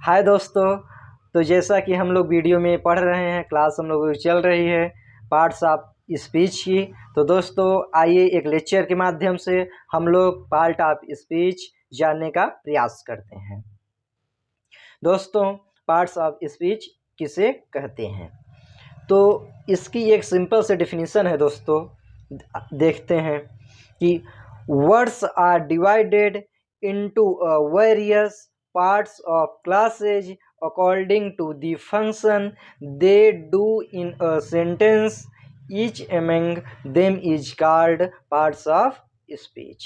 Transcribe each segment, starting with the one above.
हाय दोस्तों। तो जैसा कि हम लोग वीडियो में पढ़ रहे हैं, क्लास हम लोग की चल रही है पार्ट्स ऑफ स्पीच की। तो दोस्तों आइए एक लेक्चर के माध्यम से हम लोग पार्ट ऑफ स्पीच जानने का प्रयास करते हैं। दोस्तों पार्ट्स ऑफ स्पीच किसे कहते हैं, तो इसकी एक सिंपल से डेफिनेशन है दोस्तों। देखते हैं कि words are divided into various parts of classes according to the function they do in a sentence. Each among them is called parts of speech।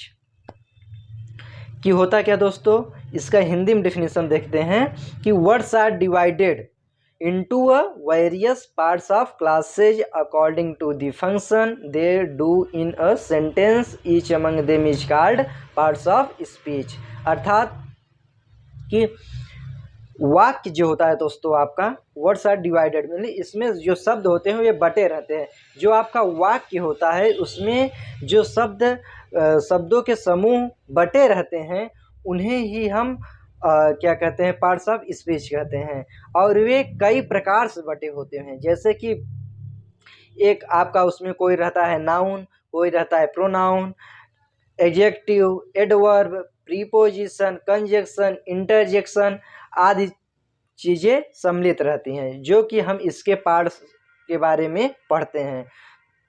कि होता क्या दोस्तों, इसका हिंदी में डेफिनेशन देखते हैं कि words are divided into a various parts of classes according to the function they do in a sentence. Each among them is called parts of speech। अर्थात कि वाक्य जो होता है दोस्तों, आपका वर्ड्स आर डिवाइडेड मतलब इसमें जो शब्द होते हैं ये बटे रहते हैं। जो आपका वाक्य होता है उसमें जो शब्दों के समूह बटे रहते हैं उन्हें ही हम क्या कहते हैं, पार्ट्स ऑफ स्पीच कहते हैं। और वे कई प्रकार से बटे होते हैं, जैसे कि एक आपका उसमें कोई रहता है नाउन, कोई रहता है pronoun, adjective, adverb, preposition, conjunction, interjection आदि चीज़ें सम्मिलित रहती हैं, जो कि हम इसके पार्ट्स के बारे में पढ़ते हैं।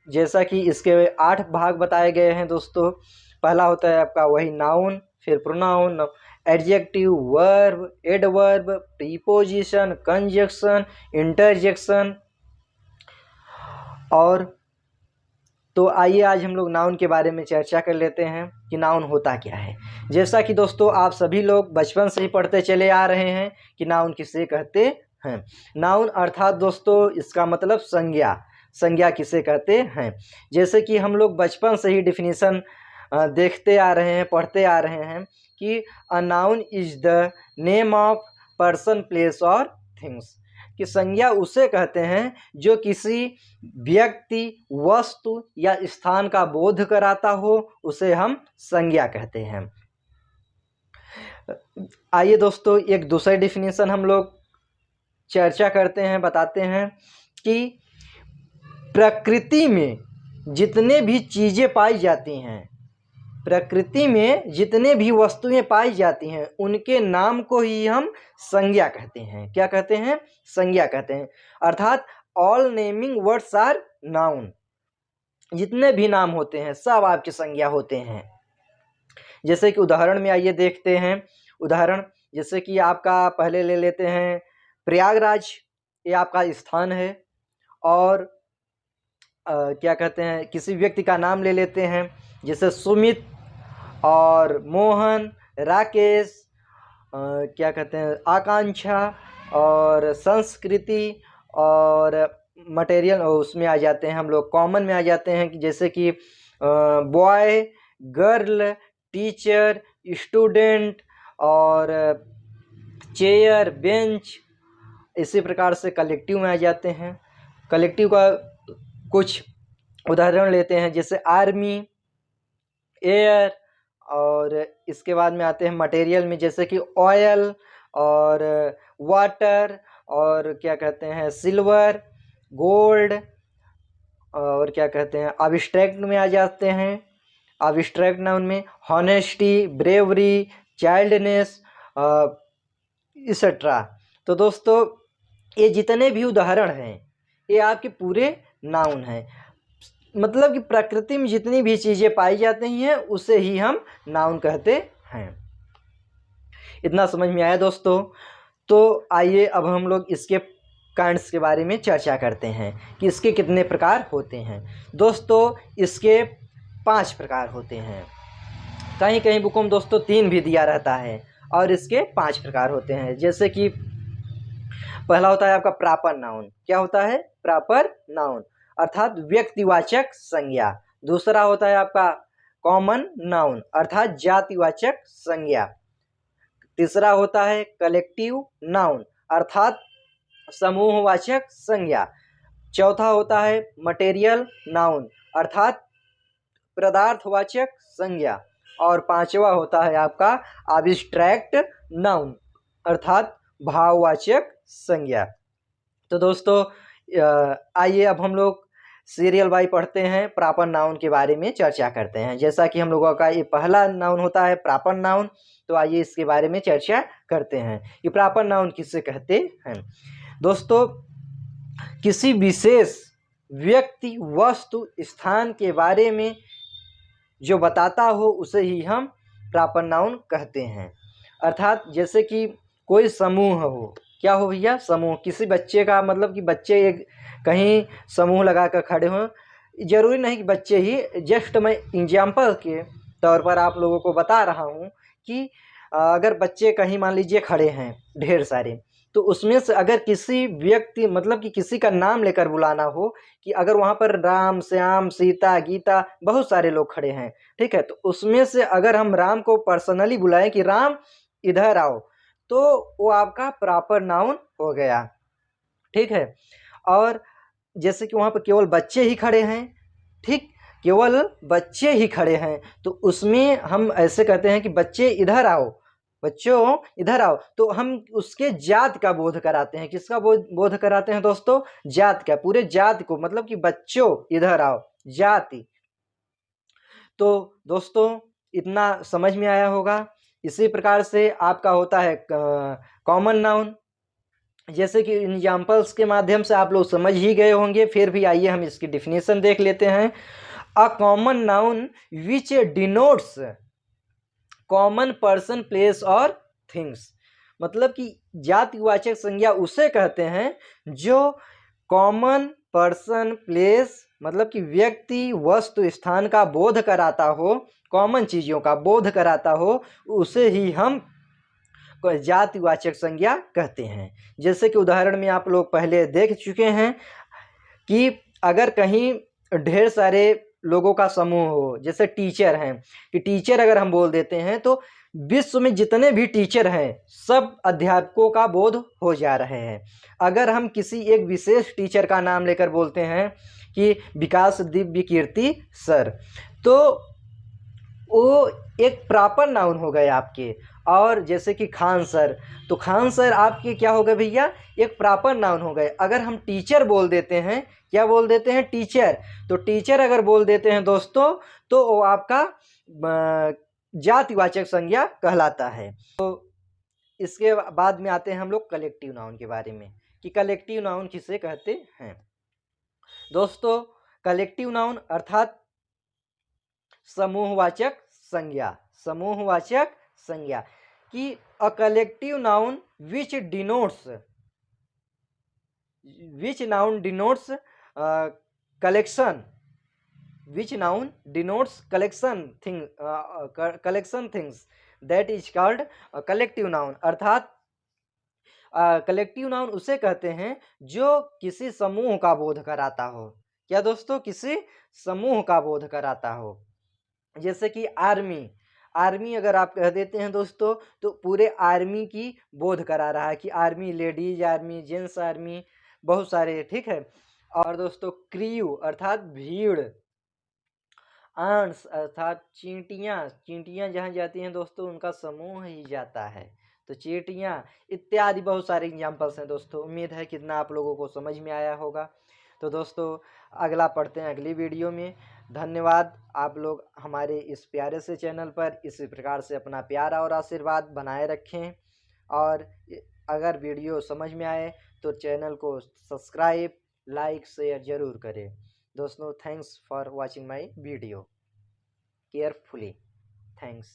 जैसा कि इसके 8 भाग बताए गए हैं दोस्तों। पहला होता है आपका वही नाउन, फिर pronoun, adjective, verb, adverb, preposition, conjunction, interjection. और तो आइए आज हम लोग नाउन के बारे में चर्चा कर लेते हैं कि नाउन होता क्या है। जैसा कि दोस्तों आप सभी लोग बचपन से ही पढ़ते चले आ रहे हैं कि नाउन किसे कहते हैं। नाउन अर्थात दोस्तों इसका मतलब संज्ञा किसे कहते हैं। जैसे कि हम लोग बचपन से ही डिफिनीशन देखते आ रहे हैं, पढ़ते आ रहे हैं कि a noun is the name of person, place और थिंग्स। कि संज्ञा उसे कहते हैं जो किसी व्यक्ति, वस्तु या स्थान का बोध कराता हो, उसे हम संज्ञा कहते हैं। आइए दोस्तों एक दूसरी डिफिनीशन हम लोग चर्चा करते हैं, बताते हैं कि प्रकृति में जितने भी चीज़ें पाई जाती हैं, प्रकृति में जितने भी वस्तुएं पाई जाती हैं उनके नाम को ही हम संज्ञा कहते हैं। क्या कहते हैं? संज्ञा कहते हैं। अर्थात all naming words are noun. जितने भी नाम होते हैं सब आपके संज्ञा होते हैं। जैसे कि उदाहरण में आइए देखते हैं। उदाहरण जैसे कि आपका पहले ले लेते हैं प्रयागराज, ये आपका स्थान है। और क्या कहते हैं, किसी व्यक्ति का नाम ले लेते हैं, जैसे सुमित और मोहन, राकेश, क्या कहते हैं आकांक्षा और संस्कृति। और मटेरियल उसमें आ जाते हैं हम लोग, कॉमन में आ जाते हैं कि जैसे कि बॉय, गर्ल, टीचर, स्टूडेंट और चेयर, बेंच। इसी प्रकार से कलेक्टिव में आ जाते हैं। कलेक्टिव का कुछ उदाहरण लेते हैं, जैसे आर्मी, एयर। और इसके बाद में आते हैं मटेरियल में, जैसे कि ऑयल और वाटर और क्या कहते हैं सिल्वर, गोल्ड। और क्या कहते हैं अब्स्ट्रैक्ट में आ जाते हैं। अब्स्ट्रैक्ट नाउन में हॉनेस्टी, ब्रेवरी, चाइल्डनेस एक्सेट्रा। तो दोस्तों ये जितने भी उदाहरण हैं ये आपके पूरे नाउन हैं। मतलब कि प्रकृति में जितनी भी चीज़ें पाई जाती हैं उसे ही हम नाउन कहते हैं। इतना समझ में आया दोस्तों। तो आइए अब हम लोग इसके काइंड्स के बारे में चर्चा करते हैं कि इसके कितने प्रकार होते हैं। दोस्तों इसके 5 प्रकार होते हैं। कहीं कहीं बुकों में दोस्तों 3 भी दिया रहता है। और इसके 5 प्रकार होते हैं। जैसे कि पहला होता है आपका प्रॉपर नाउन। क्या होता है? प्रॉपर नाउन अर्थात व्यक्तिवाचक संज्ञा। दूसरा होता है आपका कॉमन नाउन अर्थात जातिवाचक संज्ञा। तीसरा होता है कलेक्टिव नाउन अर्थात समूहवाचक संज्ञा। चौथा होता है मटेरियल नाउन अर्थात पदार्थवाचक संज्ञा। और 5वां होता है आपका अब्स्ट्रैक्ट नाउन अर्थात भाववाचक संज्ञा। तो दोस्तों आइए अब हम लोग सीरियल बाई पढ़ते हैं, प्रॉपर नाउन के बारे में चर्चा करते हैं। जैसा कि हम लोगों का ये पहला नाउन होता है प्रॉपर नाउन, तो आइए इसके बारे में चर्चा करते हैं कि प्रॉपर नाउन किसे कहते हैं। दोस्तों, किसी विशेष व्यक्ति, वस्तु, स्थान के बारे में जो बताता हो उसे ही हम प्रॉपर नाउन कहते हैं। अर्थात जैसे कि कोई समूह हो, क्या हो भैया, समूह। किसी बच्चे का मतलब कि बच्चे एक कहीं समूह लगा कर खड़े हों, जरूरी नहीं कि बच्चे ही, जस्ट मैं एग्जाम्पल के तौर पर आप लोगों को बता रहा हूँ कि अगर बच्चे कहीं मान लीजिए खड़े हैं ढेर सारे, तो उसमें से अगर किसी व्यक्ति मतलब कि किसी का नाम लेकर बुलाना हो, कि अगर वहाँ पर राम, श्याम, सीता, गीता, बहुत सारे लोग खड़े हैं, ठीक है, तो उसमें से अगर हम राम को पर्सनली बुलाएं कि राम इधर आओ, तो वो आपका प्रॉपर नाउन हो गया, ठीक है। और जैसे कि वहाँ पर केवल बच्चे ही खड़े हैं, ठीक, केवल बच्चे ही खड़े हैं, तो उसमें हम ऐसे कहते हैं कि बच्चे इधर आओ, बच्चों इधर आओ, तो हम उसके जात का बोध कराते हैं। किसका बोध कराते हैं दोस्तों? जात का, पूरे जात को, मतलब कि बच्चों इधर आओ, जाति। तो दोस्तों इतना समझ में आया होगा। इसी प्रकार से आपका होता है कॉमन नाउन। जैसे कि एग्जाम्पल्स के माध्यम से आप लोग समझ ही गए होंगे, फिर भी आइए हम इसकी डिफिनेशन देख लेते हैं। A common noun which denotes common person, place और थिंग्स। मतलब कि जातिवाचक संज्ञा उसे कहते हैं जो कॉमन पर्सन, प्लेस, मतलब कि व्यक्ति, वस्तु, स्थान का बोध कराता हो, कॉमन चीज़ों का बोध कराता हो, उसे ही हम जातिवाचक संज्ञा कहते हैं। जैसे कि उदाहरण में आप लोग पहले देख चुके हैं कि अगर कहीं ढेर सारे लोगों का समूह हो, जैसे टीचर हैं, कि टीचर अगर हम बोल देते हैं तो विश्व में जितने भी टीचर हैं सब अध्यापकों का बोध हो जा रहे हैं। अगर हम किसी एक विशेष टीचर का नाम लेकर बोलते हैं कि विकास दिव्य कीर्ति सर, तो वो एक प्रॉपर नाउन हो गए आपके। और जैसे कि खान सर, तो खान सर आपके क्या हो गए भैया, एक प्रॉपर नाउन हो गए। अगर हम टीचर बोल देते हैं, क्या बोल देते हैं, टीचर, तो टीचर अगर बोल देते हैं दोस्तों, तो वो आपका जातिवाचक संज्ञा कहलाता है। तो इसके बाद में आते हैं हम लोग कलेक्टिव नाउन के बारे में, कि कलेक्टिव नाउन किसे कहते हैं। दोस्तों, कलेक्टिव नाउन अर्थात समूहवाचक संज्ञा, समूहवाचक संज्ञा, कि a collective noun which noun denotes collection, which noun denotes collection things, that is called a collective noun। अर्थात कलेक्टिव नाउन उसे कहते हैं जो किसी समूह का बोध कराता हो। क्या दोस्तों? किसी समूह का बोध कराता हो। जैसे कि आर्मी, आर्मी अगर आप कह देते हैं दोस्तों, तो पूरे आर्मी की बोध करा रहा है कि army, ladies army, gents army, बहुत सारे, ठीक है। और दोस्तों क्रियू अर्थात भीड़, आंट्स अर्थात चींटियाँ, चींटियाँ जहाँ जाती हैं दोस्तों उनका समूह ही जाता है, तो चींटियाँ इत्यादि बहुत सारे एग्जाम्पल्स हैं दोस्तों। उम्मीद है कितना आप लोगों को समझ में आया होगा। तो दोस्तों अगला पढ़ते हैं अगली वीडियो में। धन्यवाद। आप लोग हमारे इस प्यारे से चैनल पर इसी प्रकार से अपना प्यार और आशीर्वाद बनाए रखें, और अगर वीडियो समझ में आए तो चैनल को सब्सक्राइब, लाइक, शेयर जरूर करें। दोस्तों, thanks for watching my video carefully. Thanks.